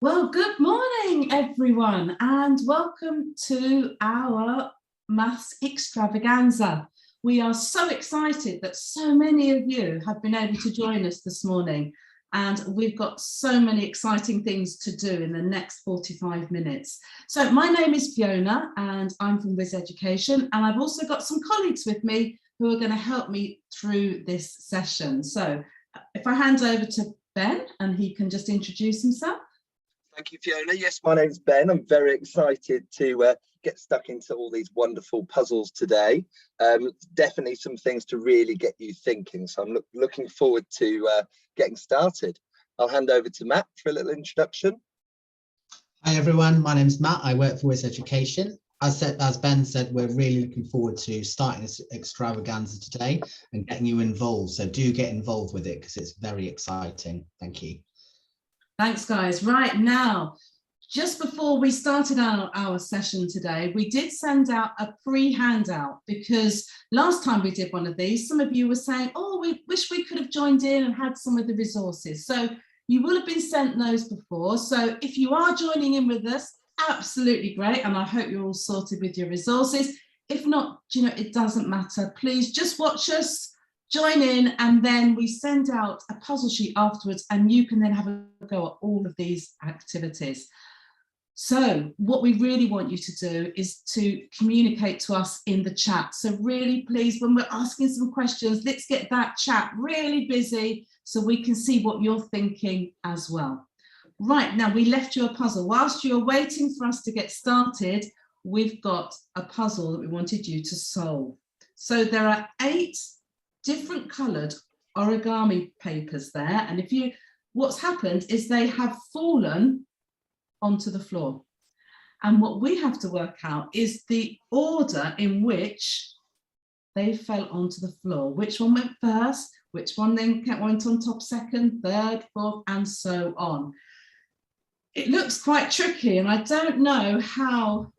Well, good morning, everyone, and welcome to our Maths Extravaganza. We are so excited that so many of you have been able to join us this morning, and we've got so many exciting things to do in the next 45 minutes. So my name is Fiona, and I'm from Whizz Education, and I've also got some colleagues with me who are going to help me through this session. So if I hand over to Ben, and he can just introduce himself. Thank you, Fiona. Yes, my name's Ben. I'm very excited to get stuck into all these wonderful puzzles today. Definitely some things to really get you thinking. So I'm looking forward to getting started. I'll hand over to Matt for a little introduction. Hi, everyone. My name's Matt. I work for Whizz Education. As Ben said, we're really looking forward to starting this extravaganza today and getting you involved. So do get involved with it because it's very exciting. Thank you. Thanks, guys. Right now, just before we started our session today, we did send out a pre-handout because last time we did one of these, some of you were saying, oh, we wish we could have joined in and had some of the resources. So you will have been sent those before. So if you are joining in with us, absolutely great. And I hope you're all sorted with your resources. If not, it doesn't matter. Please just watch us. Join in, and then we send out a puzzle sheet afterwards, and you can then have a go at all of these activities. So what we really want you to do is to communicate to us in the chat. So really, please, when we're asking some questions, let's get that chat really busy so we can see what you're thinking as well. Right, now we left you a puzzle. Whilst you're waiting for us to get started, we've got a puzzle that we wanted you to solve. So there are 8 different coloured origami papers there, and what's happened is they have fallen onto the floor, and what we have to work out is the order in which they fell onto the floor. Which one went first, which one then went on top second, third, fourth, and so on. It looks quite tricky, and I don't know how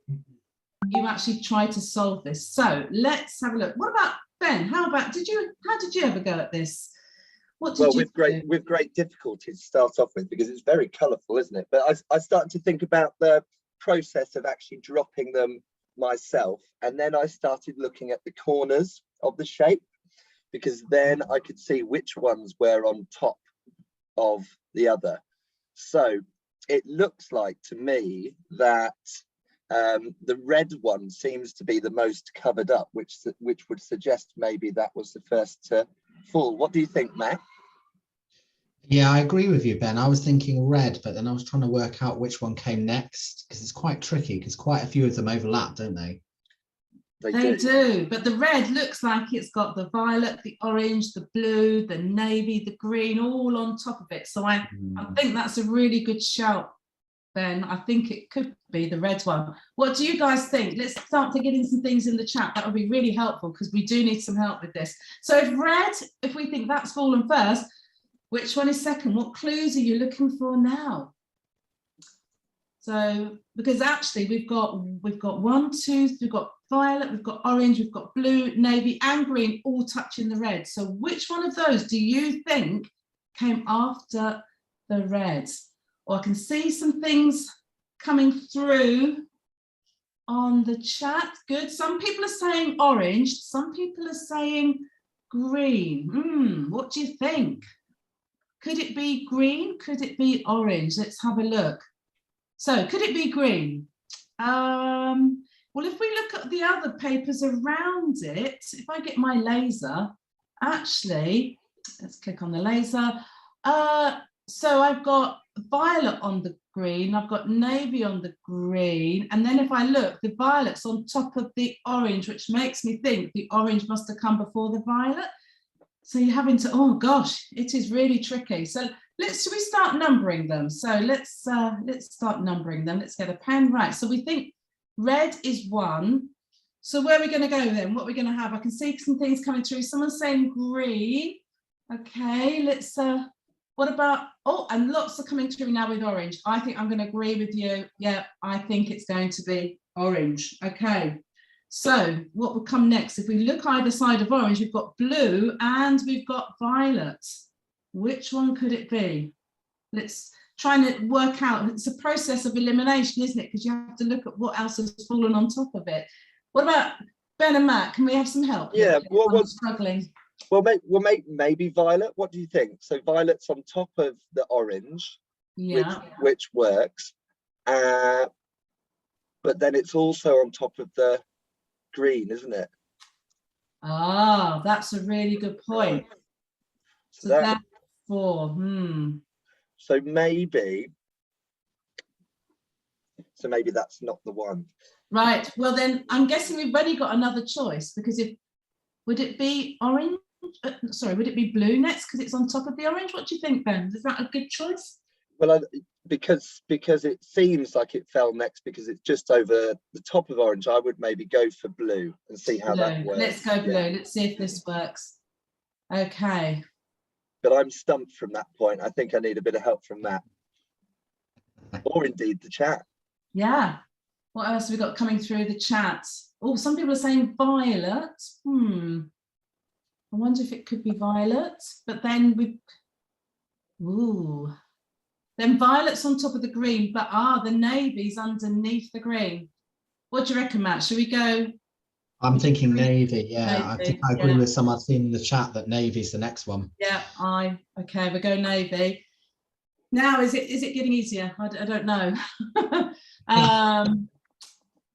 you actually try to solve this. So let's have a look. What about Ben? How did you ever go at this? With great difficulty to start off with, because it's very colourful, isn't it? But I started to think about the process of actually dropping them myself, and then I started looking at the corners of the shape, because then I could see which ones were on top of the other. So it looks like to me that the red one seems to be the most covered up, which would suggest maybe that was the first to fall. What do you think, Matt? Yeah, I agree with you, Ben. I was thinking red, but then I was trying to work out which one came next, because it's quite tricky, because quite a few of them overlap, don't they? They do, but the red looks like it's got the violet, the orange, the blue, the navy, the green, all on top of it. So I think that's a really good shout, Ben. I think it could be the red one. What do you guys think? Let's start to get in some things in the chat. That would be really helpful, because we do need some help with this. So if we think that's fallen first, which one is second? What clues are you looking for now? So, because actually we've got we've got violet, we've got orange, we've got blue, navy, and green all touching the red. So which one of those do you think came after the red? Or I can see some things coming through on the chat. Good. Some people are saying orange. Some people are saying green. What do you think? Could it be green? Could it be orange? Let's have a look. So could it be green? Well, if we look at the other papers around it, if I get my laser, actually, let's click on the laser. So I've got violet on the green, I've got navy on the green, and then if I look, the violet's on top of the orange, which makes me think the orange must have come before the violet. So you're having to, oh gosh, it is really tricky. So should we start numbering them? So let's start numbering them. Let's get a pen. Right, so we think red is 1. So where are we going to go then? What are we going to have? I can see some things coming through. Someone's saying green. Okay, let's what about, oh, and lots are coming through now with orange. I think I'm going to agree with you. Yeah, I think it's going to be orange. Okay, so what will come next? If we look either side of orange, we've got blue and we've got violet. Which one could it be? trying to work out, it's a process of elimination, isn't it? Because you have to look at what else has fallen on top of it. What about Ben and Matt? Can we have some help? Yeah, I'm struggling. Well, maybe violet. What do you think? So violet's on top of the orange, Yeah. which works. But then it's also on top of the green, isn't it? Ah, that's a really good point. So that's 4. So maybe that's not the one. Right. Well, then I'm guessing we've only got another choice, because would it be orange? Would it be blue next because it's on top of the orange? What do you think, Ben? Is that a good choice? Well, because it seems like it fell next because it's just over the top of orange. I would maybe go for blue and see how that works. Let's go blue. Yeah. Let's see if this works. Okay. But I'm stumped from that point. I think I need a bit of help from Matt, or indeed the chat. Yeah. What else have we got coming through the chat? Oh, some people are saying violet. I wonder if it could be violet, but then then violet's on top of the green, but the navy's underneath the green. What do you reckon, Matt? Should we go? I'm thinking navy. Yeah, navy, I think I agree with someone in the chat that navy's the next one. Yeah, okay, we'll go navy. Now, is it getting easier? I don't know.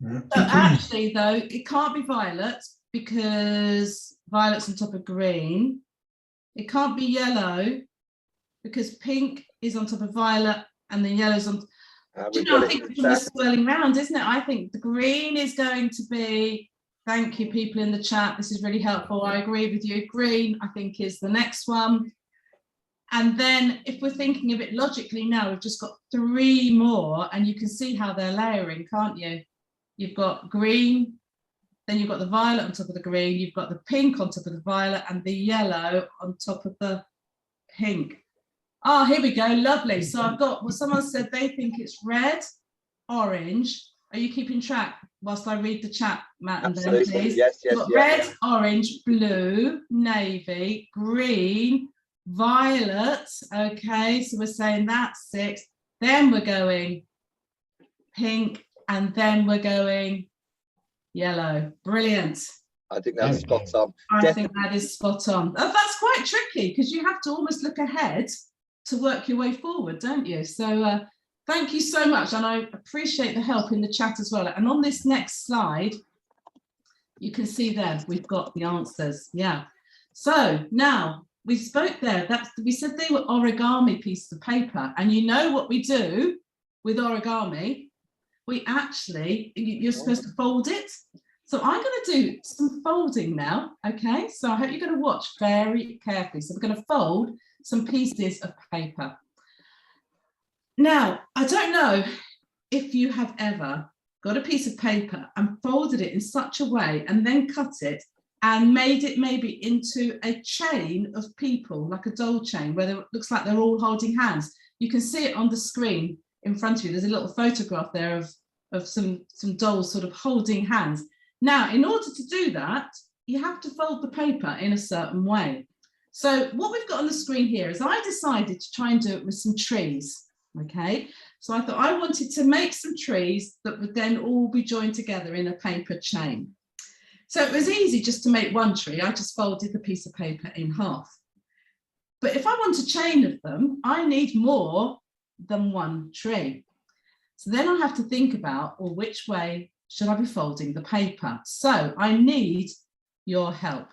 So actually, though, it can't be violet because violet's on top of green. It can't be yellow because pink is on top of violet and the yellow's on. Do you know, I think we're swirling round, isn't it? I think the green is going to be. Thank you, people in the chat. This is really helpful. I agree with you. Green, I think, is the next one. And then if we're thinking of it logically now, we've just got 3 more, and you can see how they're layering, can't you? You've got green, then you've got the violet on top of the green, you've got the pink on top of the violet, and the yellow on top of the pink. Oh, here we go, lovely. So I've got, someone said they think it's red, orange. Are you keeping track whilst I read the chat, Matt? Absolutely. And then, please? Yes. Red, orange, blue, navy, green, violet. Okay, so we're saying that's 6. Then we're going pink, and then we're going yellow. Brilliant. I think that's spot on. I think that is spot on. That's quite tricky because you have to almost look ahead to work your way forward, don't you? So thank you so much, and I appreciate the help in the chat as well. And on this next slide, you can see there we've got the answers. Yeah. So now we spoke there. We said they were origami pieces of paper, and you know what we do with origami? We actually, you're supposed to fold it. So I'm going to do some folding now. Okay. So I hope you're going to watch very carefully. So we're going to fold some pieces of paper. Now, I don't know if you have ever got a piece of paper and folded it in such a way and then cut it and made it maybe into a chain of people, like a doll chain, where it looks like they're all holding hands. You can see it on the screen in front of you. There's a little photograph there of some dolls sort of holding hands. Now, in order to do that, you have to fold the paper in a certain way. So what we've got on the screen here is I decided to try and do it with some trees. Okay, so I thought I wanted to make some trees that would then all be joined together in a paper chain. So it was easy just to make one tree. I just folded the piece of paper in half. But if I want a chain of them, I need more than one tree. So then I have to think about, well, which way should I be folding the paper? So I need your help.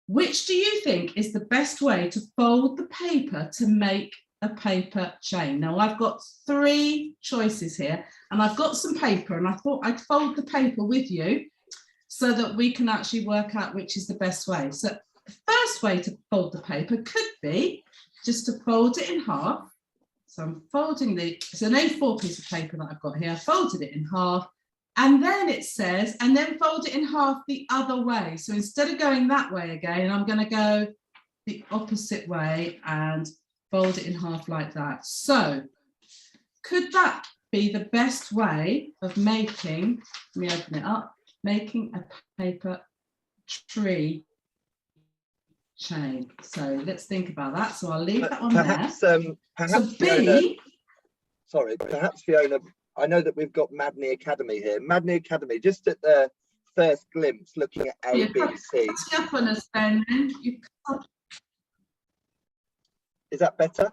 Which do you think is the best way to fold the paper to make a paper chain? Now I've got 3 choices here, and I've got some paper, and I thought I'd fold the paper with you so that we can actually work out which is the best way. So the first way to fold the paper could be just to fold it in half. So I'm folding it's an A4 piece of paper that I've got here. I folded it in half, and then it says, and then fold it in half the other way. So instead of going that way again, I'm going to go the opposite way and fold it in half like that. So could that be the best way of making, let me open it up, making a paper tree? chain. So let's think about that. So I'll leave that on perhaps, there. Perhaps so Fiona, B, sorry, perhaps Fiona, I know that we've got Madney Academy here. Madney Academy, just at the first glimpse, looking at A, B, C. up on us, Ben. Is that better?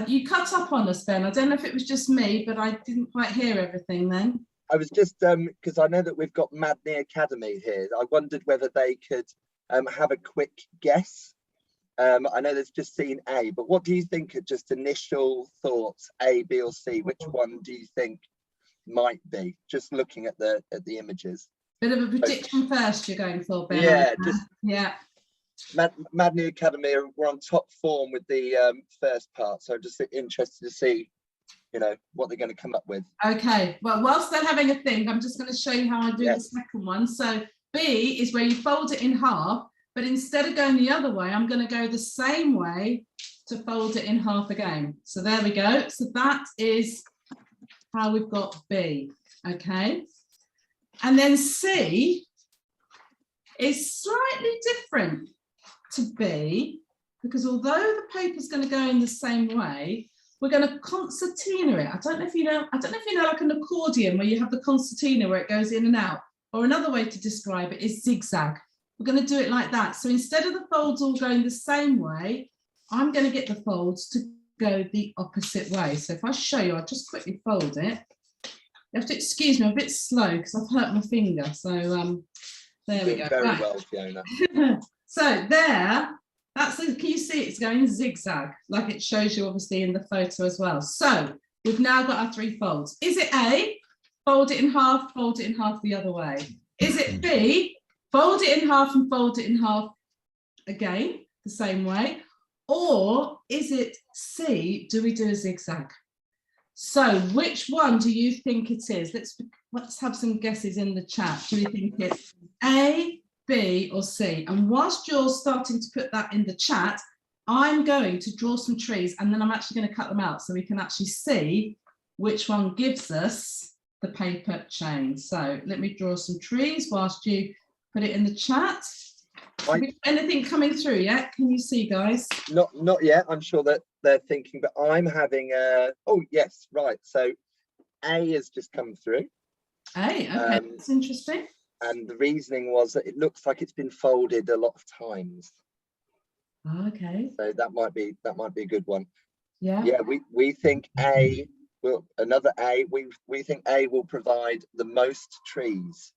You cut up on us, Ben. I don't know if it was just me, but I didn't quite hear everything then. I was just, because I know that we've got Madney Academy here. I wondered whether they could have a quick guess. I know there's just seen A, but what do you think are just initial thoughts, A, B or C? Which one do you think might be, just looking at the images? Bit of a prediction first you're going for, Ben. Yeah, yeah. Madney Academy were on top form with the first part, so I'm just interested to see, you know, what they're going to come up with. Okay, well, whilst they're having a think, I'm just going to show you how I do the second one. So B is where you fold it in half, but instead of going the other way, I'm going to go the same way to fold it in half again. So there we go. So that is how we've got B. Okay, and then C is slightly different to B, because although the paper's going to go in the same way, we're going to concertina it. I don't know if you know like an accordion where you have the concertina where it goes in and out, or another way to describe it is zigzag. We're going to do it like that. So instead of the folds all going the same way, I'm going to get the folds to go the opposite way. So if I show you, I'll just quickly fold it. You have to excuse me, I'm a bit slow because I've hurt my finger. So there we go. Very well, Fiona. So there, can you see it's going zigzag, like it shows you obviously in the photo as well. So we've now got our three folds. Is it A, fold it in half the other way? Is it B, fold it in half and fold it in half again, the same way? Or is it C, do we do a zigzag? So which one do you think it is? Let's have some guesses in the chat. Do you think it's A, B or C? And whilst you're starting to put that in the chat, I'm going to draw some trees and then I'm actually going to cut them out so we can actually see which one gives us the paper chain. So let me draw some trees whilst you put it in the chat. Anything coming through yet? Can you see, guys? Not yet. I'm sure that they're thinking, but I'm having oh yes, right. So A has just come through. A, okay, that's interesting. And the reasoning was that it looks like it's been folded a lot of times. Okay. So that might be a good one. Yeah. Yeah, we think A will, another A, we think A will provide the most trees.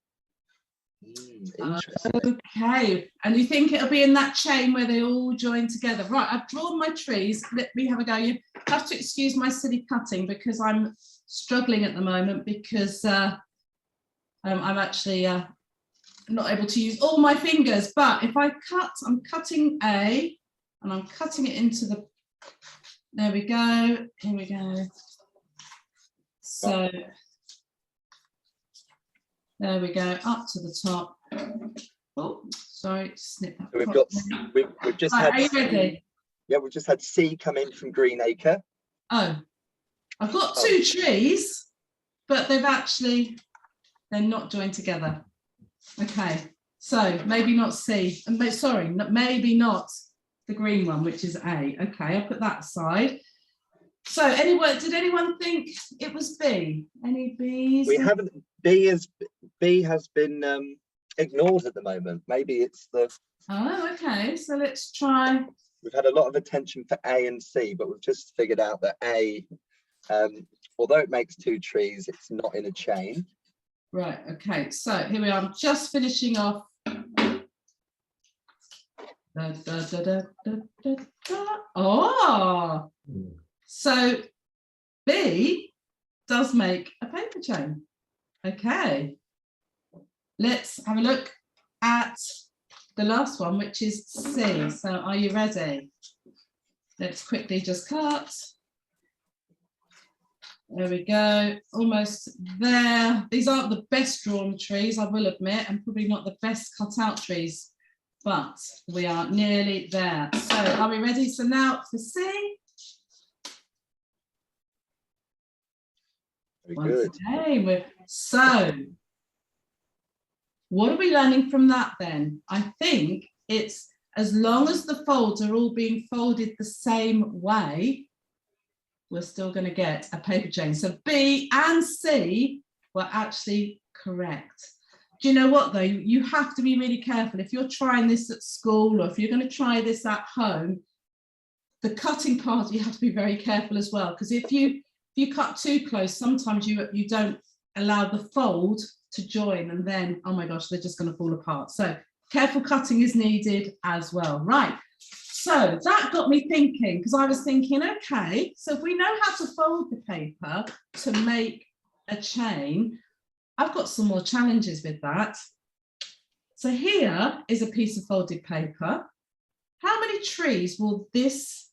Interesting. Okay, and you think it'll be in that chain where they all join together? Right, I've drawn my trees. Let me have a go. You have to excuse my silly cutting because I'm struggling at the moment because I'm actually not able to use all my fingers. But if I cut, I'm cutting A and I'm cutting it into the, there we go, here we go. So there we go, up to the top. Oh, sorry, snip that. So we've just had. Are you ready? Yeah, we've just had C come in from Greenacre. Oh, I've got two trees, but they're not joined together. Okay, so maybe not C. Sorry, maybe not the green one, which is A. Okay, I'll put that aside. So anyway, did anyone think it was B? Any Bs? We haven't. B has been ignored at the moment. Maybe it's the. Oh, okay. So let's try. We've had a lot of attention for A and C, but we've just figured out that A, although it makes two trees, it's not in a chain. Right. Okay. So here we are. I'm just finishing off. Oh. So B does make a paper chain. Okay, let's have a look at the last one, which is C. So are you ready? Let's quickly just cut. There we go, almost there. These aren't the best drawn trees, I will admit, and probably not the best cut out trees, but we are nearly there. So are we ready? So now for C. Good. Okay, so what are we learning from that then? I think it's as long as the folds are all being folded the same way, we're still going to get a paper chain. So B and C were actually correct. Do you know what though? You have to be really careful. If you're trying this at school or if you're going to try this at home, the cutting part, you have to be very careful as well. Because if you cut too close, sometimes you don't allow the fold to join and then, oh my gosh, they're just going to fall apart. So careful cutting is needed as well. Right. So that got me thinking, because I was thinking, okay, so if we know how to fold the paper to make a chain, I've got some more challenges with that. So here is a piece of folded paper. How many trees will this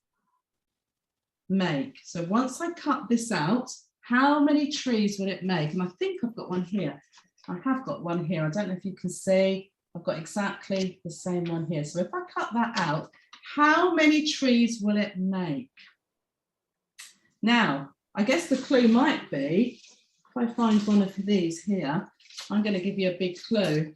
make? So once I cut this out, how many trees will it make? And I think I've got one here. I have got one here. I don't know if you can see. I've got exactly the same one here. So if I cut that out, how many trees will it make? Now, I guess the clue might be, if I find one of these here, I'm going to give you a big clue.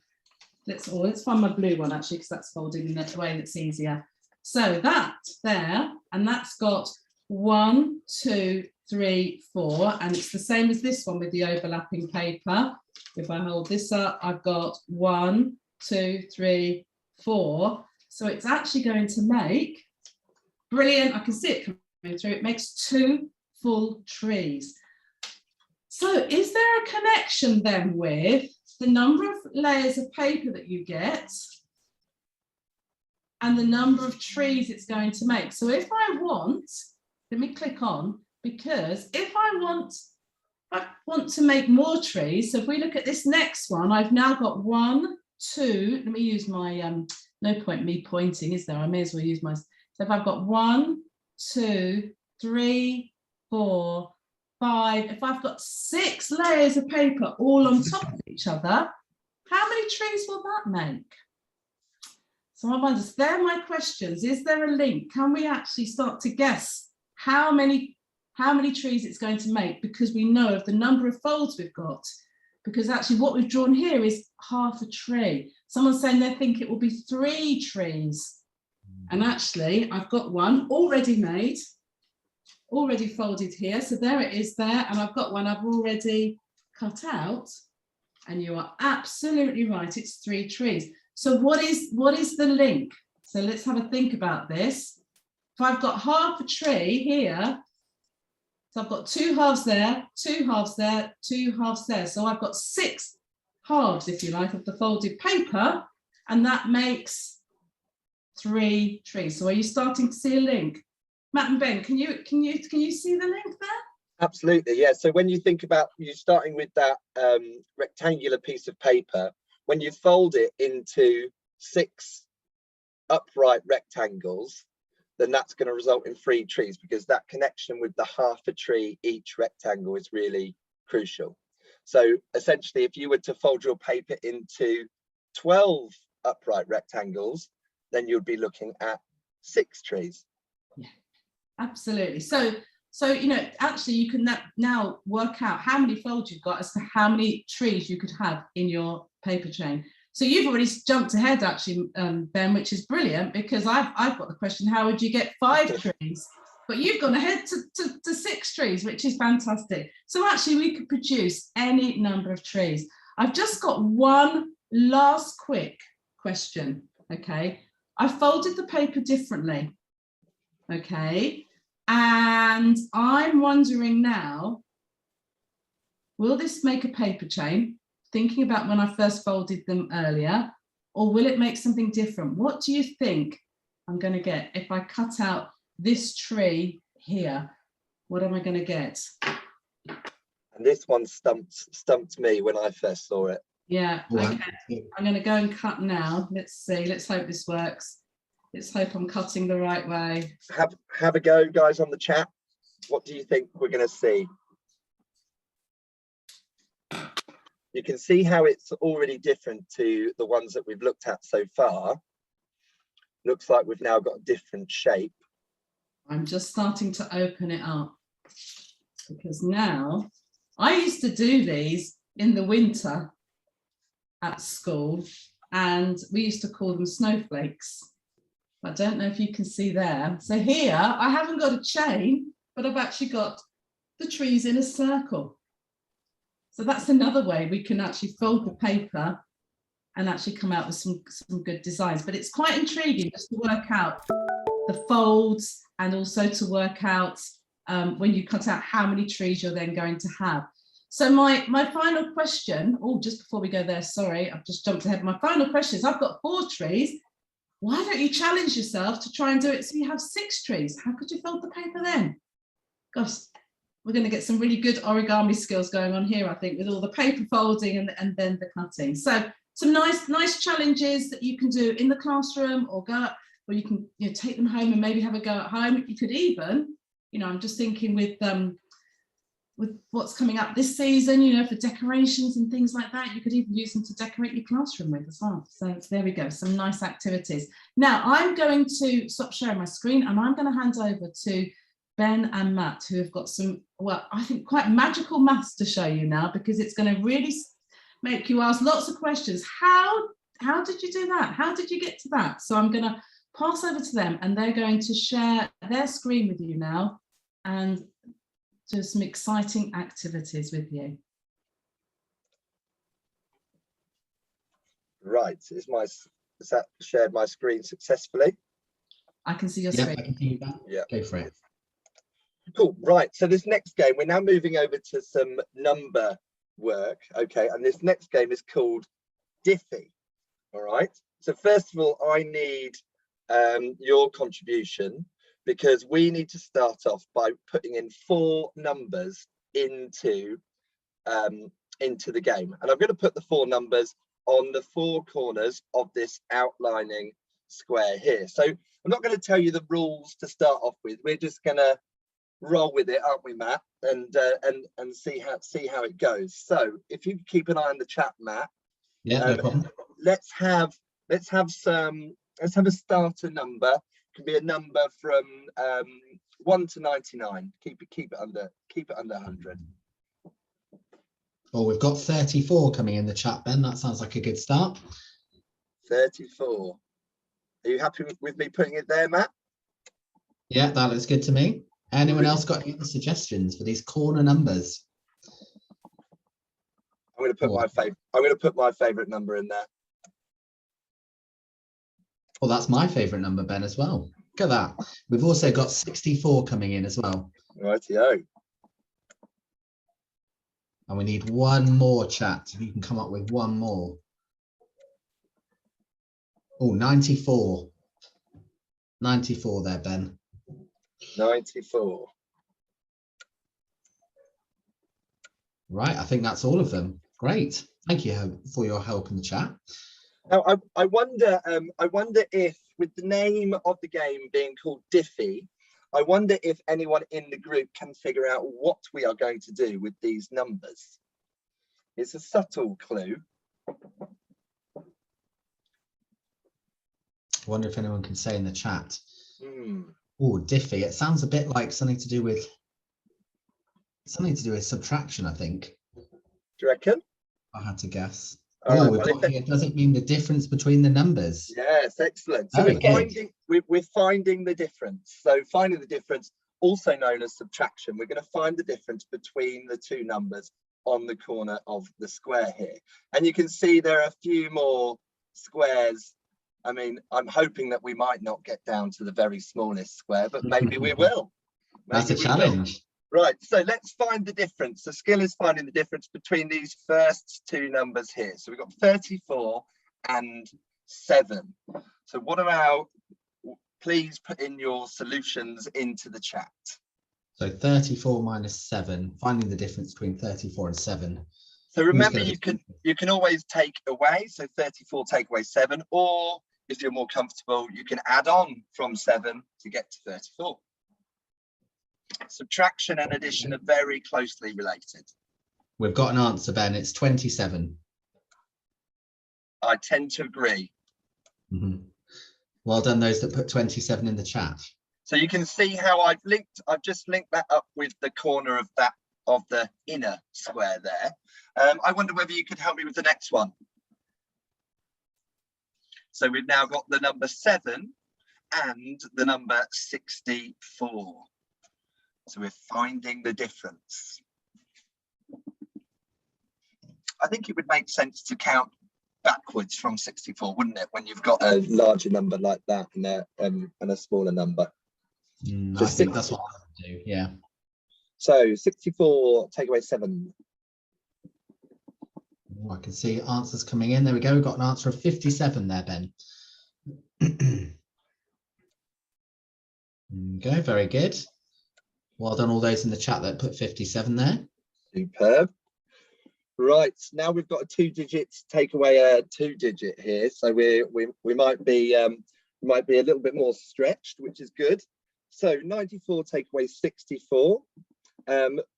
Let's find my blue one actually, because that's folded in that way that's easier. So that there, and that's got 1, 2, 3, 4, and it's the same as this one with the overlapping paper. If I hold this up, I've got 1, 2, 3, 4. So it's actually going to make, brilliant, I can see it coming through, it makes 2 full trees. So is there a connection then with the number of layers of paper that you get and the number of trees it's going to make? So if I want, let me click on, because if I want to make more trees, so if we look at this next one, I've now got 1, 2, let me use my, no point me pointing, is there? I may as well use my, so if I've got 1, 2, 3, 4, 5, if I've got 6 layers of paper all on top of each other, how many trees will that make? So I wonder, they're my questions. Is there a link? Can we actually start to guess how many trees it's going to make, because we know of the number of folds we've got? Because actually what we've drawn here is half a tree. Someone's saying they think it will be 3 trees. And actually I've got one already made, already folded here. So there it is there. And I've got one I've already cut out. And you are absolutely right. It's 3 trees. So what is the link? So let's have a think about this. If I've got half a tree here, so I've got 2 halves there, 2 halves there, 2 halves there. So I've got 6 halves, if you like, of the folded paper, and that makes 3 trees. So are you starting to see a link? Matt and Ben, can you see the link there? Absolutely, yeah. So when you think about you starting with that rectangular piece of paper, when you fold it into 6 upright rectangles, then that's going to result in 3 trees, because that connection with the half a tree each rectangle is really crucial. So essentially, if you were to fold your paper into 12 upright rectangles, then you'd be looking at 6 trees. Yeah, absolutely. So you know, actually you can now work out how many folds you've got as to how many trees you could have in your paper chain. So you've already jumped ahead actually, Ben, which is brilliant, because I've got the question, how would you get 5 trees? But you've gone ahead to 6 trees, which is fantastic. So actually we could produce any number of trees. I've just got one last quick question, okay? I folded the paper differently, okay? And I'm wondering now, will this make a paper chain? Thinking about when I first folded them earlier, or will it make something different? What do you think I'm going to get if I cut out this tree here? What am I going to get? And this one stumped me when I first saw it. Yeah, okay. I'm going to go and cut now. Let's see. Let's hope this works. Let's hope I'm cutting the right way. Have a go, guys, on the chat. What do you think we're going to see? You can see how it's already different to the ones that we've looked at so far. Looks like we've now got a different shape. I'm just starting to open it up, because now I used to do these in the winter at school, and we used to call them snowflakes. I don't know if you can see there. So here, I haven't got a chain, but I've actually got the trees in a circle. So that's another way we can actually fold the paper and actually come out with some good designs. But it's quite intriguing just to work out the folds and also to work out when you cut out how many trees you're then going to have. So my final question, oh, just before we go there, sorry, I've just jumped ahead. My final question is, I've got 4 trees. Why don't you challenge yourself to try and do it so you have 6 trees? How could you fold the paper then? Gosh, we're going to get some really good origami skills going on here, I think, with all the paper folding and then the cutting. So some nice challenges that you can do in the classroom, or go up, or you can take them home and maybe have a go at home. You could even, I'm just thinking with what's coming up this season, for decorations and things like that, you could even use them to decorate your classroom with as well. So there we go, some nice activities. Now I'm going to stop sharing my screen and I'm going to hand over to Ben and Matt, who have got some, well, I think quite magical maths to show you now, because it's going to really make you ask lots of questions. How did you do that? How did you get to that? So I'm going to pass over to them and they're going to share their screen with you now and do some exciting activities with you. Right, is that shared my screen successfully? I can see your screen. I can see you. Yeah, go for it. Cool. Right, so this next game, we're now moving over to some number work. Okay, and this next game is called Diffie. All right, so first of all, I need your contribution, because we need to start off by putting in 4 numbers into the game. And I'm going to put the 4 numbers on the 4 corners of this outlining square here. So I'm not going to tell you the rules to start off with. We're just going to roll with it, aren't we, Matt? And see how it goes. So if you keep an eye on the chat, Matt. Yeah, no problem. Let's have a starter number. Can be a number from 1 to 99. Keep it under 100. Well, we've got 34 coming in the chat, Ben. That sounds like a good start. 34. Are you happy with me putting it there, Matt? Yeah, that looks good to me. Anyone else got any suggestions for these corner numbers? I'm going to put my favorite number in there. Well, that's my favorite number, Ben, as well. Look at that. We've also got 64 coming in as well. Rightio. And we need one more, chat. If you can come up with one more. Oh, 94. 94 there, Ben. 94. Right, I think that's all of them. Great. Thank you for your help in the chat. Now, I wonder if, with the name of the game being called Diffie, I wonder if anyone in the group can figure out what we are going to do with these numbers. It's a subtle clue. I wonder if anyone can say in the chat. Oh, Diffie. It sounds a bit like something to do with subtraction, I think. Do you reckon? I had to guess. Right, we've got here, does it mean the difference between the numbers? Yes, excellent. So we're finding the difference. So finding the difference, also known as subtraction. We're going to find the difference between the 2 numbers on the corner of the square here. And you can see there are a few more squares. I mean, I'm hoping that we might not get down to the very smallest square, but maybe we will. That's a challenge. Right, so let's find the difference. The skill is finding the difference between these first 2 numbers here. So we've got 34 and 7. So please put in your solutions into the chat. So 34 minus 7, finding the difference between 34 and 7. So remember, you can always take away, so 34 take away 7, or if you're more comfortable, you can add on from 7 to get to 34. Subtraction and addition are very closely related. We've got an answer, Ben. It's 27. I tend to agree. Well done, those that put 27 in the chat. So you can see how I've just linked that up with the corner of the inner square there. I wonder whether you could help me with the next one. So we've now got the number 7 and the number 64. So we're finding the difference. I think it would make sense to count backwards from 64, wouldn't it, when you've got a larger number like that and a smaller number. I think that's what I would do, yeah. So 64, take away 7. I can see answers coming in. There we go. We've got an answer of 57 there, Ben. Okay, very good. Well done, all those in the chat that put 57 there. Superb. Right, now we've got a 2 digits, take away a 2 digit here. So we might be a little bit more stretched, which is good. So 94 take away 64.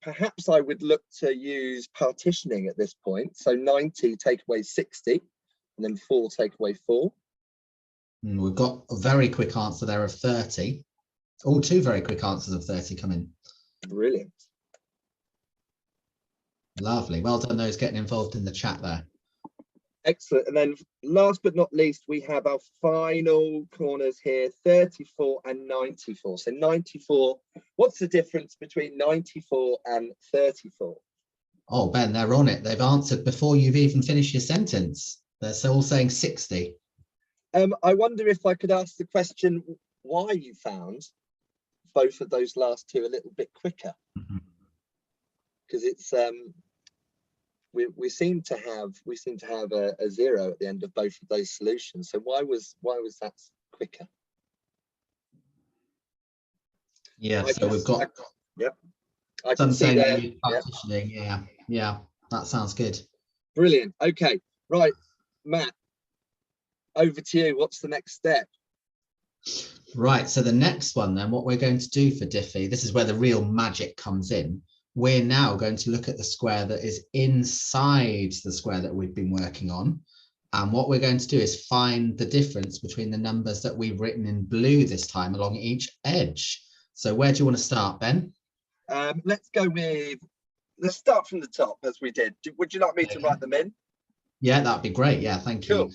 Perhaps I would look to use partitioning at this point. So 90 take away 60, and then 4 take away 4. We've got a very quick answer there of 30. Oh, 2 very quick answers of 30 come in. Brilliant. Lovely. Well done, those getting involved in the chat there. Excellent. And then last but not least, we have our final corners here, 34 and 94. So 94, what's the difference between 94 and 34? Oh, Ben, they're on it. They've answered before you've even finished your sentence. They're all saying 60. I wonder if I could ask the question why you found both of those last two a little bit quicker. Because it's we seem to have a 0 at the end of both of those solutions. So why was that quicker? Yeah, so we've got yep. I some can see there. partitioning. Yeah, that sounds good. Brilliant. Okay, right, Matt, over to you. What's the next step? Right, so the next one then, what we're going to do for Diffie, this is where the real magic comes in. We're now going to look at the square that is inside the square that we've been working on. And what we're going to do is find the difference between the numbers that we've written in blue this time along each edge. So where do you want to start, Ben? Let's start from the top as we did. Would you like me to write them in? Yeah, that'd be great. Yeah, thank you. Cool.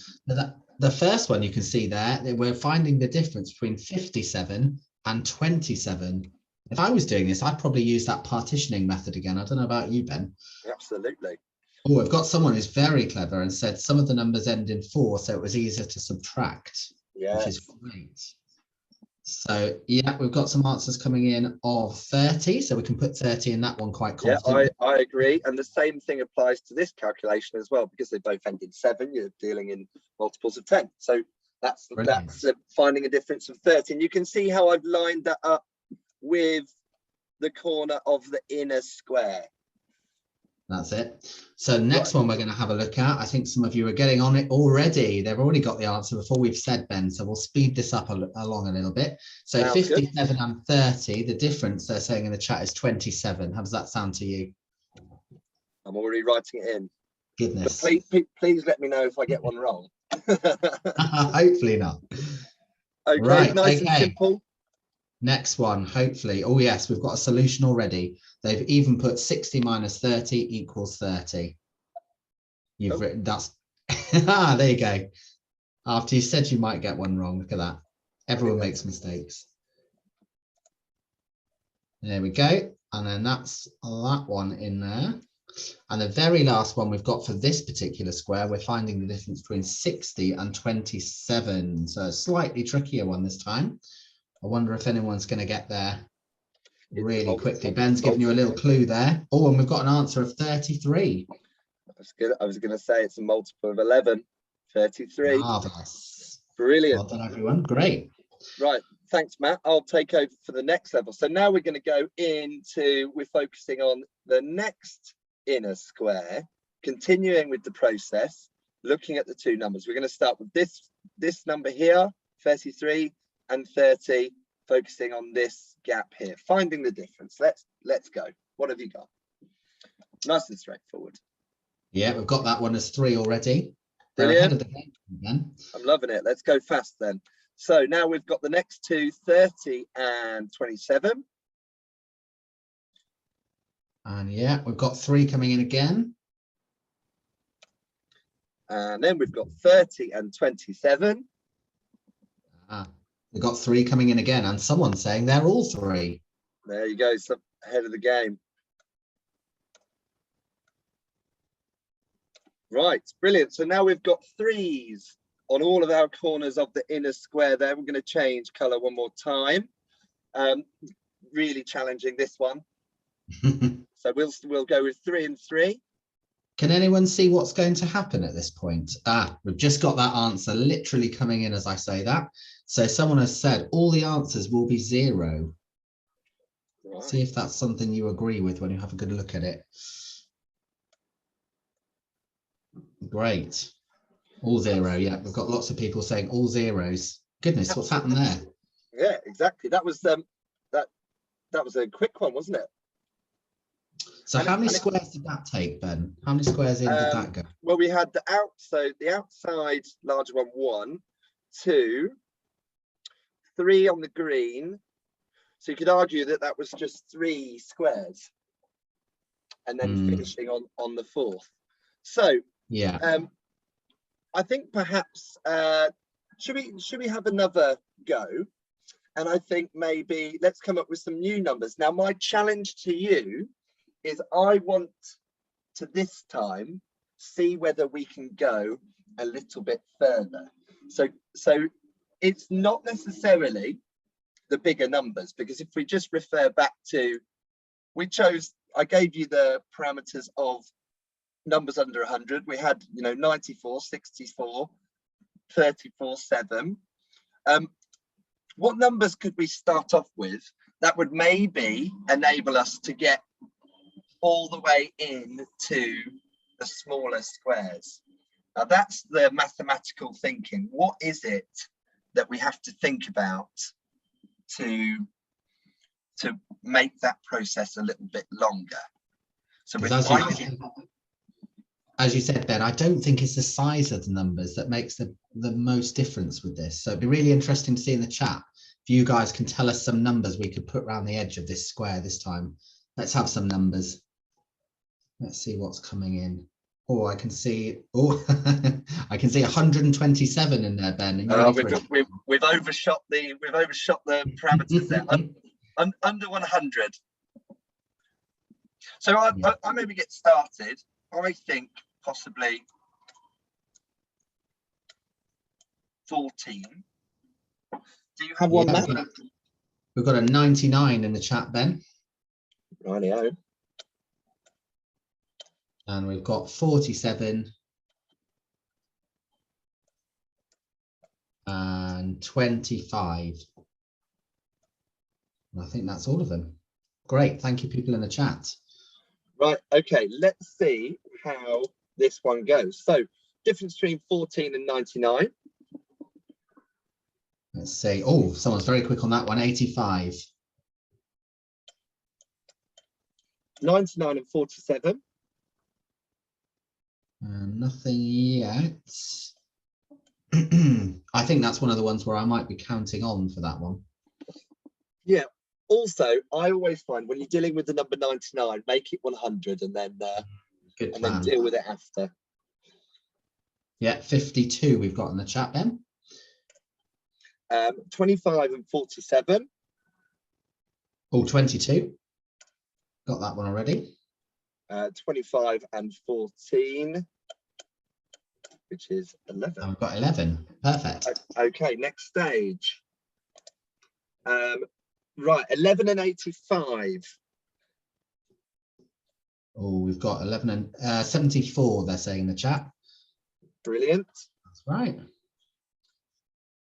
The first one you can see there, we're finding the difference between 57 and 27. If I was doing this, I'd probably use that partitioning method again. I don't know about you, Ben. Absolutely. Oh, I've got someone who's very clever and said some of the numbers end in 4, so it was easier to subtract, which is great. So, yeah, we've got some answers coming in of 30, so we can put 30 in that one quite confidently. Yeah, I agree. And the same thing applies to this calculation as well, because they both end in 7, you're dealing in multiples of 10. So that's finding a difference of 30. And you can see how I've lined that up with the corner of the inner square. That's it. So next one we're going to have a look at. I think some of you are getting on it already. They've already got the answer before we've said, Ben. So we'll speed this up along a little bit. So sounds 57 good. And 30, the difference they're saying in the chat is 27. How does that sound to you? I'm already writing it in. Goodness. But please let me know if I get one wrong. Hopefully not. Okay, right, nice and simple. Next one, hopefully. Oh, yes, we've got a solution already. They've even put 60 minus 30 equals 30. You've written that's there you go. After you said you might get one wrong, look at that. Everyone makes mistakes. There we go. And then that's that one in there. And the very last one we've got for this particular square, we're finding the difference between 60 and 27. So a slightly trickier one this time. I wonder if anyone's going to get there really quickly. Ben's giving you a little clue there. Oh, and we've got an answer of 33. That's good. I was going to say it's a multiple of 11. 33. Marvelous. Brilliant. Well done, everyone. Great. Right. Thanks, Matt. I'll take over for the next level. So now we're going to go we're focusing on the next inner square, continuing with the process, looking at the two numbers. We're going to start with this number here, 33. And 30, focusing on this gap here, finding the difference. Let's go. What have you got? Nice and straightforward. Yeah, we've got that one as 3 already. They're Brilliant. ahead of the game then. I'm loving it. Let's go fast then. So now we've got the next two, 30 and 27. And yeah, we've got 3 coming in again. And then we've got 30 and 27. We've got 3 coming in again, and someone's saying they're all 3. There you go, so ahead of the game. Right, brilliant. So now we've got 3s on all of our corners of the inner square there. We're going to change colour one more time. Really challenging this one. So we'll go with 3 and 3. Can anyone see what's going to happen at this point? We've just got that answer literally coming in as I say that. So someone has said all the answers will be 0. Right. See if that's something you agree with when you have a good look at it. Great. All 0. Yeah, we've got lots of people saying all 0s. Goodness, what's happened there? Yeah, exactly. That was that was a quick one, wasn't it? So how many squares did that take, Ben? How many squares in did that go? Well, we had the outside larger one, 1, 2, 3 on the green. So you could argue that that was just 3 squares, and then finishing on the 4th. So yeah, I think perhaps should we have another go? And I think maybe let's come up with some new numbers. Now, my challenge to you is I want to this time see whether we can go a little bit further. So it's not necessarily the bigger numbers, because if we just refer back to, I gave you the parameters of numbers under 100. We had 94, 64, 34, 7. What numbers could we start off with that would maybe enable us to get all the way into the smaller squares? Now that's the mathematical thinking. What is it that we have to think about to make that process a little bit longer? So as you said, Ben, I don't think it's the size of the numbers that makes the most difference with this. So it'd be really interesting to see in the chat if you guys can tell us some numbers we could put around the edge of this square this time. Let's have some numbers. Let's see what's coming in. Oh, I can see. Oh, I can see 127 in there, Ben. We've overshot the parameters there. Under 100. So I maybe get started. I think possibly 14. Do you have one, Matt? We've got a 99 in the chat, Ben. Rightio. And we've got 47 and 25. And I think that's all of them. Great, thank you, people in the chat. Right, okay, let's see how this one goes. So, difference between 14 and 99. Let's see. Oh, someone's very quick on that one. 85. 99 and 47. Nothing yet. I think that's one of the ones where I might be counting on for that one. Yeah. Also, I always find when you're dealing with the number 99, make it 100 and then then deal with it after. Yeah, 52 we've got in the chat, Ben. 25 and 47. Oh, 22. Got that one already. 25 and 14, which is 11. And we've got 11. Perfect. Okay, next stage. Right, 11 and 85. Oh, we've got 11 and 74, they're saying in the chat. Brilliant. That's right.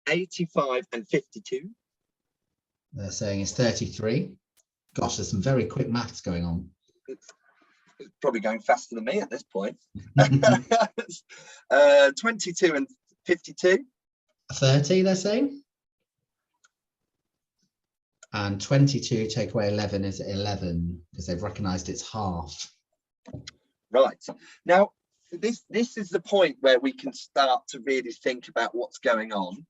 85 and 52. They're saying it's 33. Gosh, there's some very quick maths going on. It's probably going faster than me at this point. 22 and 52. 30, they're saying. And 22 take away 11 is 11 because they've recognized it's half. Right. Now, this is the point where we can start to really think about what's going on.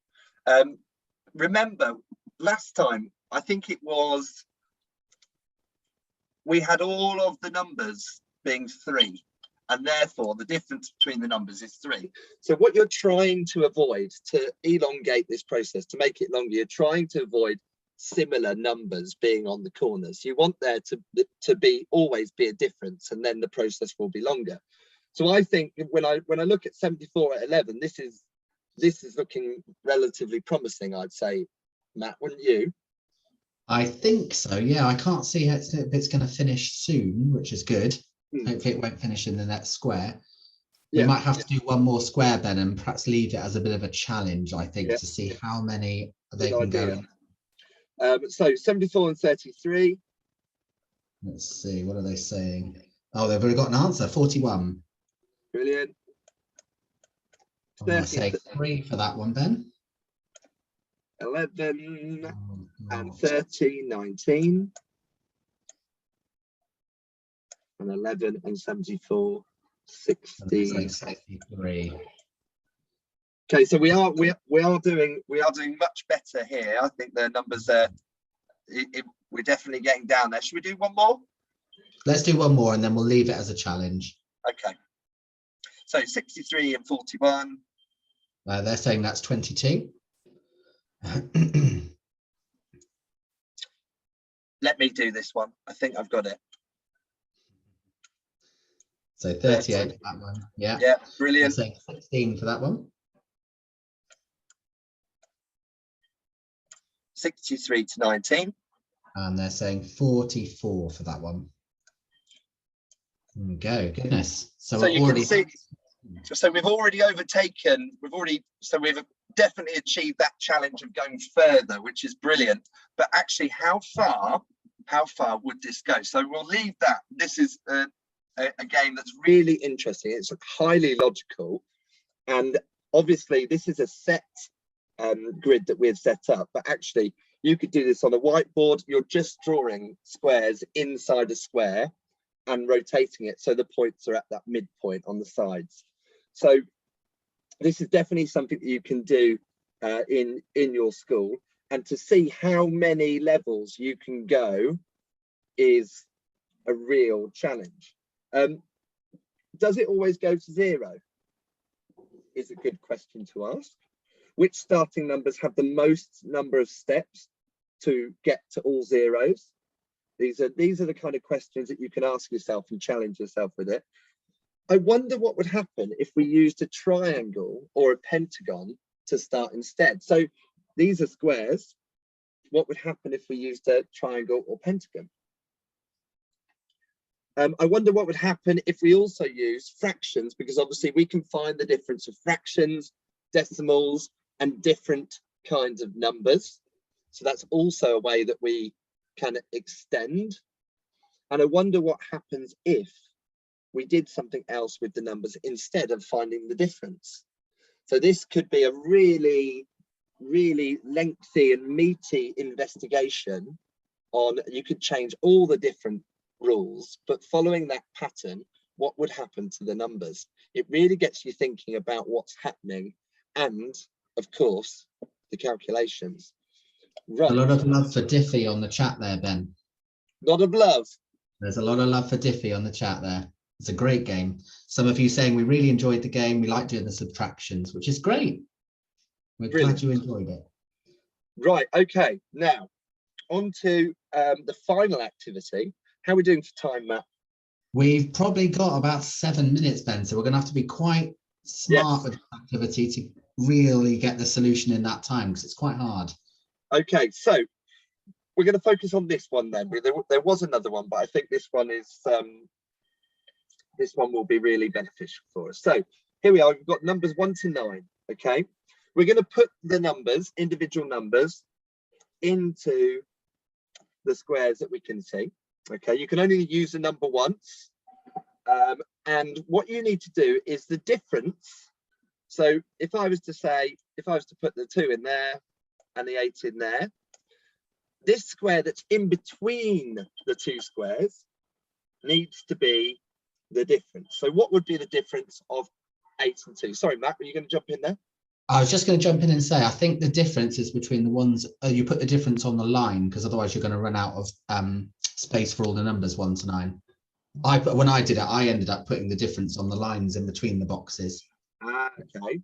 Remember, last time, I think it was, we had all of the numbers being 3. and therefore the difference between the numbers is 3. So what you're trying to avoid, to elongate this process, to make it longer, you're trying to avoid similar numbers being on the corners. You want there to be always be a difference, and then the process will be longer. So I think when I look at 74 at 11, this is looking relatively promising, I'd say, Matt, wouldn't you? I think so, yeah. I can't see if it's going to finish soon, which is good. Hopefully it won't finish in the next square. We might have to do one more square then, and perhaps leave it as a bit of a challenge, I think, to see how many they can go in. So 74 and 33. Let's see, what are they saying? Oh, they've already got an answer, 41. Brilliant. I'm going to say 3 for that one, Ben. 11 and 30, 19. And 11 and 74, 63. Okay, so we are doing much better here. I think the numbers are we're definitely getting down there. Should we do one more? Let's do one more and then we'll leave it as a challenge. Okay. So 63 and 41. They're saying that's 22. Let me do this one. I think I've got it. So 38 for that one. Yeah. Yeah, brilliant. Saying 16 for that one. 63 to 19. And they're saying 44 for that one. There we go. Goodness. So you can see. So we've already overtaken. We've definitely achieved that challenge of going further, which is brilliant. But actually, how far would this go? So we'll leave that. This is a game that's really interesting. It's highly logical, and obviously this is a set grid that we've set up. But actually, you could do this on a whiteboard. You're just drawing squares inside a square and rotating it so the points are at that midpoint on the sides. So this is definitely something that you can do in your school, and to see how many levels you can go is a real challenge. Does it always go to 0? Is a good question to ask. Which starting numbers have the most number of steps to get to all zeros? These are the kind of questions that you can ask yourself and challenge yourself with it. I wonder what would happen if we used a triangle or a pentagon to start instead. So these are squares. What would happen if we used a triangle or pentagon? I wonder what would happen if we also use fractions, because obviously we can find the difference of fractions, decimals, and different kinds of numbers. So that's also a way that we can extend. And I wonder what happens if we did something else with the numbers instead of finding the difference. So this could be a really, really lengthy and meaty investigation on, you could change all the different rules, but following that pattern, what would happen to the numbers? It really gets you thinking about what's happening, and of course, the calculations. Right. A lot of love for Diffie on the chat there, Ben. A lot of love. There's a lot of love for Diffie on the chat there. It's a great game. Some of you saying we really enjoyed the game. We like doing the subtractions, which is great. We're glad you enjoyed it. Right. Okay. Now, on to the final activity. How are we doing for time, Matt? We've probably got about 7 minutes, Ben. So we're going to have to be quite smart with the activity to really get the solution in that time, because it's quite hard. Okay, so we're going to focus on this one then. There was another one, but I think this one will be really beneficial for us. So here we are. We've got numbers 1 to 9. Okay, we're going to put the numbers, individual numbers, into the squares that we can see. Okay, you can only use the number once, and what you need to do is the difference. So if I was to put the 2 in there and the 8 in there, this square that's in between the 2 squares needs to be the difference. So what would be the difference of 8 and 2? Sorry, Matt, were you going to jump in there? I was just going to jump in and say, I think the difference is between the ones, you put the difference on the line, because otherwise you're going to run out of space for all the numbers 1 to 9. When I did it, I ended up putting the difference on the lines in between the boxes. Okay.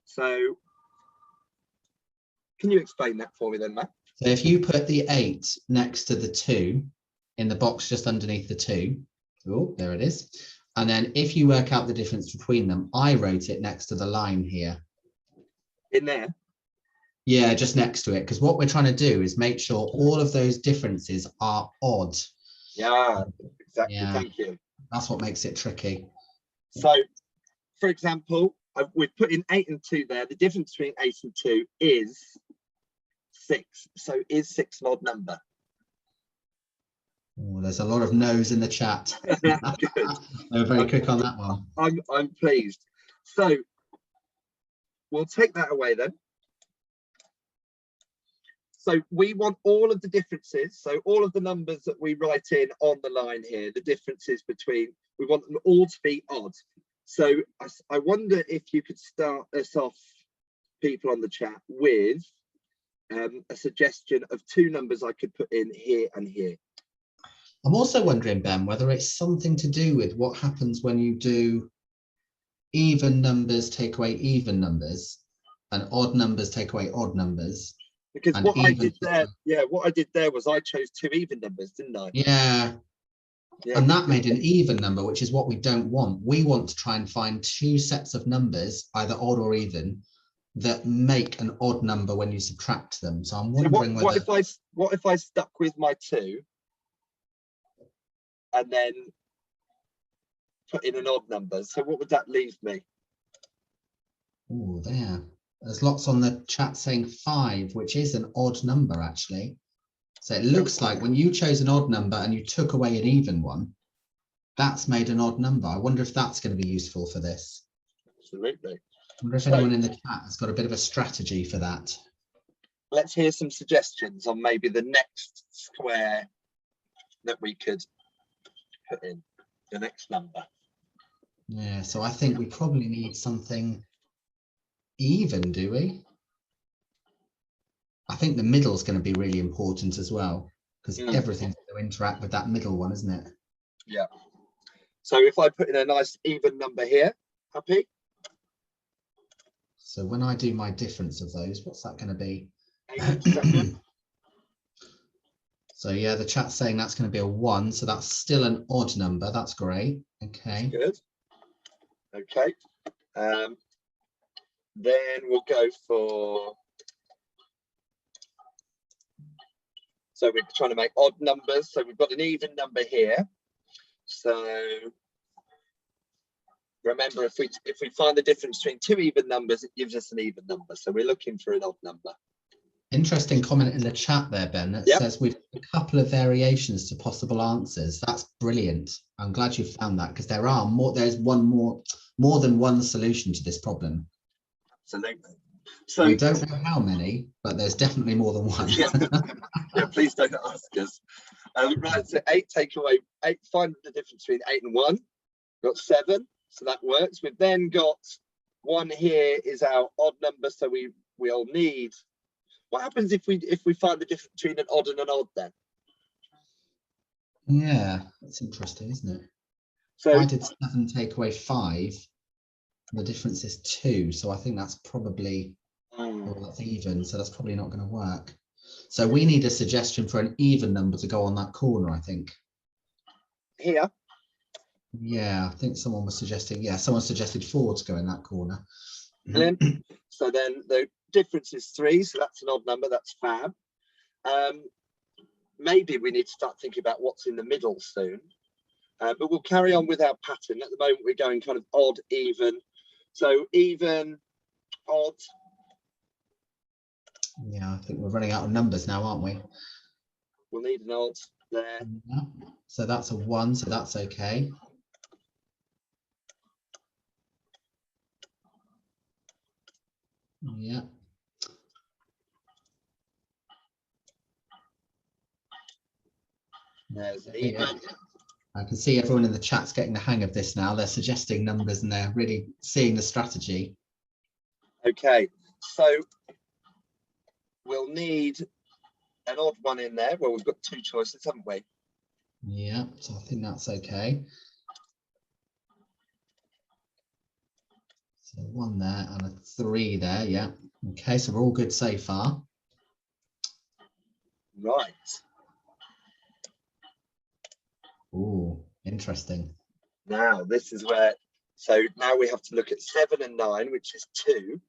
So can you explain that for me then, Matt? So if you put the 8 next to the 2 in the box just underneath the 2, oh, there it is. And then if you work out the difference between them, I wrote it next to the line here. In there? Yeah, just next to it, because what we're trying to do is make sure all of those differences are odd. Yeah, exactly. Yeah, thank you. That's what makes it tricky. So, for example, we've put in 8 and 2 there. The difference between 8 and 2 is 6. So is 6 an odd number? Oh, there's a lot of no's in the chat. Good. They're very quick on that one. I'm pleased. So we'll take that away then. So we want all of the differences. So all of the numbers that we write in on the line here, the differences between, we want them all to be odd. So I wonder if you could start us off, people on the chat, with a suggestion of 2 numbers I could put in here and here. I'm also wondering, Ben, whether it's something to do with what happens when you do even numbers take away even numbers and odd numbers take away odd numbers. Because what I did there, what I did there was I chose 2 even numbers, didn't I? Yeah. And that made an even number, which is what we don't want. We want to try and find 2 sets of numbers, either odd or even, that make an odd number when you subtract them. So I'm wondering what if I stuck with my 2 and then put in an odd number? So what would that leave me? Oh, there's lots on the chat saying 5, which is an odd number actually. So it looks like when you chose an odd number and you took away an even one, that's made an odd number. I wonder if that's going to be useful for this. Absolutely. I wonder if anyone in the chat has got a bit of a strategy for that. Let's hear some suggestions on maybe the next square that we could put in, the next number. Yeah, so I think we probably need something even, do we? I think the middle is going to be really important as well, because everything's going to interact with that middle one, isn't it? Yeah. So if I put in a nice even number here, happy? So when I do my difference of those, what's that going to be? 8 and 7. So yeah, the chat's saying that's going to be a 1, so that's still an odd number. That's great. Okay. That's good. Okay. Then we'll go for. So we're trying to make odd numbers. So we've got an even number here. So remember, if we find the difference between 2 even numbers, it gives us an even number. So we're looking for an odd number. Interesting comment in the chat there, Ben, that says we've got a couple of variations to possible answers. That's brilliant. I'm glad you found that, because there are more. There's more than one solution to this problem. Absolutely. So we don't know how many, but there's definitely more than one. Yeah, please don't ask us. Right, so 8 take away 8. Find the difference between 8 and 1. Got 7, so that works. We've then got 1 here is our odd number, so we'll need. What happens if we find the difference between an odd and an odd then? Yeah, that's interesting, isn't it? So I did 7 take away 5. The difference is 2, so I think that's probably that's even, so that's probably not going to work. So we need a suggestion for an even number to go on that corner, I think. Here? Yeah, I think someone was suggesting, someone suggested 4 to go in that corner. So then the difference is 3, so that's an odd number, that's fab. Maybe we need to start thinking about what's in the middle soon. But we'll carry on with our pattern. At the moment, we're going kind of odd, even. So even, odd. Yeah, I think we're running out of numbers now, aren't we? We'll need an odd there. Yeah. So that's a 1, so that's okay. Yeah. There's an even. I can see everyone in the chat's getting the hang of this now. They're suggesting numbers and they're really seeing the strategy. Okay, so we'll need an odd one in there. Well, we've got 2 choices, haven't we? Yeah, so I think that's okay. So 1 there and a 3 there. Yeah. Okay, so we're all good so far. Right. Oh, interesting. Now this is where, so now we have to look at 7 and 9, which is 2,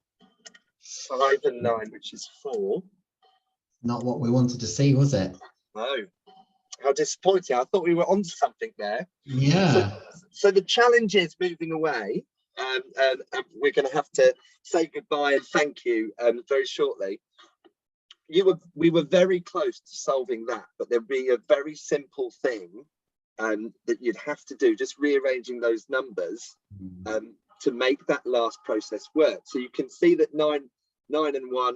5 and 9, which is 4. Not what we wanted to see, was it? No, how disappointing. I thought we were onto something there. Yeah. So the challenge is moving away, and we're going to have to say goodbye and thank you very shortly. We were very close to solving that, but there'd be a very simple thing that you'd have to do, just rearranging those numbers to make that last process work. So you can see that 9 and 1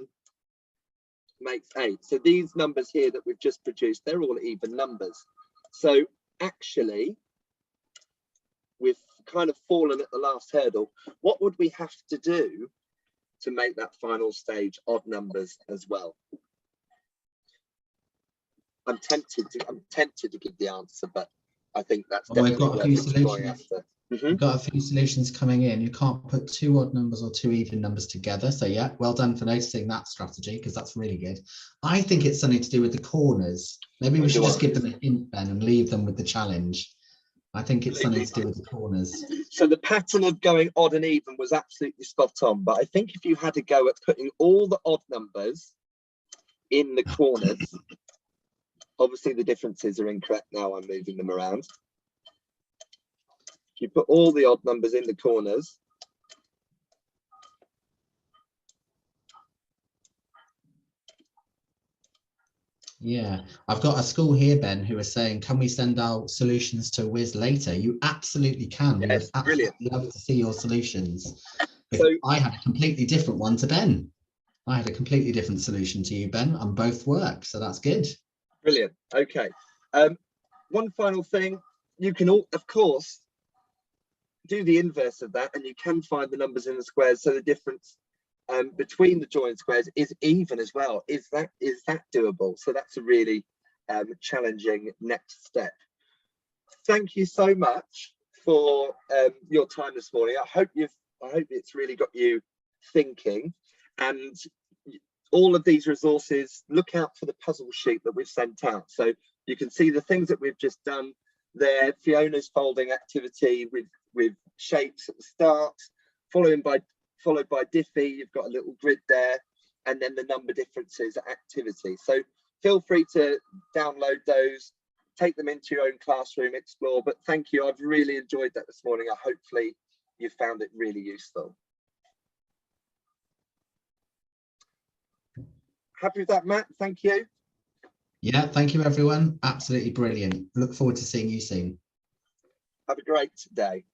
makes 8. So these numbers here that we've just produced, they're all even numbers. So actually, we've kind of fallen at the last hurdle. What would we have to do to make that final stage odd numbers as well? I'm tempted to give the answer, but I think that's definitely worth exploring after. We've got a few solutions coming in. You can't put 2 odd numbers or 2 even numbers together. So yeah, well done for noticing that strategy, because that's really good. I think it's something to do with the corners. Maybe we should just give them a hint then and leave them with the challenge. I think it's something to do with the corners. So the pattern of going odd and even was absolutely spot on, but I think if you had a go at putting all the odd numbers in the corners, obviously the differences are incorrect now, I'm moving them around. If you put all the odd numbers in the corners, Yeah, I've got a school here, Ben, who are saying, can we send our solutions to Whizz later? You absolutely can. We would absolutely love to see your solutions. So I had a completely different one to Ben. I had a completely different solution to you, Ben, and both work. So that's good. Brilliant. Okay. One final thing, you can all, of course, do the inverse of that, and you can find the numbers in the squares. So the difference between the joined squares is even as well. Is that doable? So that's a really challenging next step. Thank you so much for your time this morning. I hope it's really got you thinking. And all of these resources, look out for the puzzle sheet that we've sent out. So you can see the things that we've just done there. Fiona's folding activity with shapes at the start, followed by Diffie. You've got a little grid there, and then the number differences activity. So feel free to download those, take them into your own classroom, explore. But thank you. I've really enjoyed that this morning. Hopefully you found it really useful. Happy with that, Matt? Thank you. Yeah, thank you, everyone. Absolutely brilliant. Look forward to seeing you soon. Have a great day.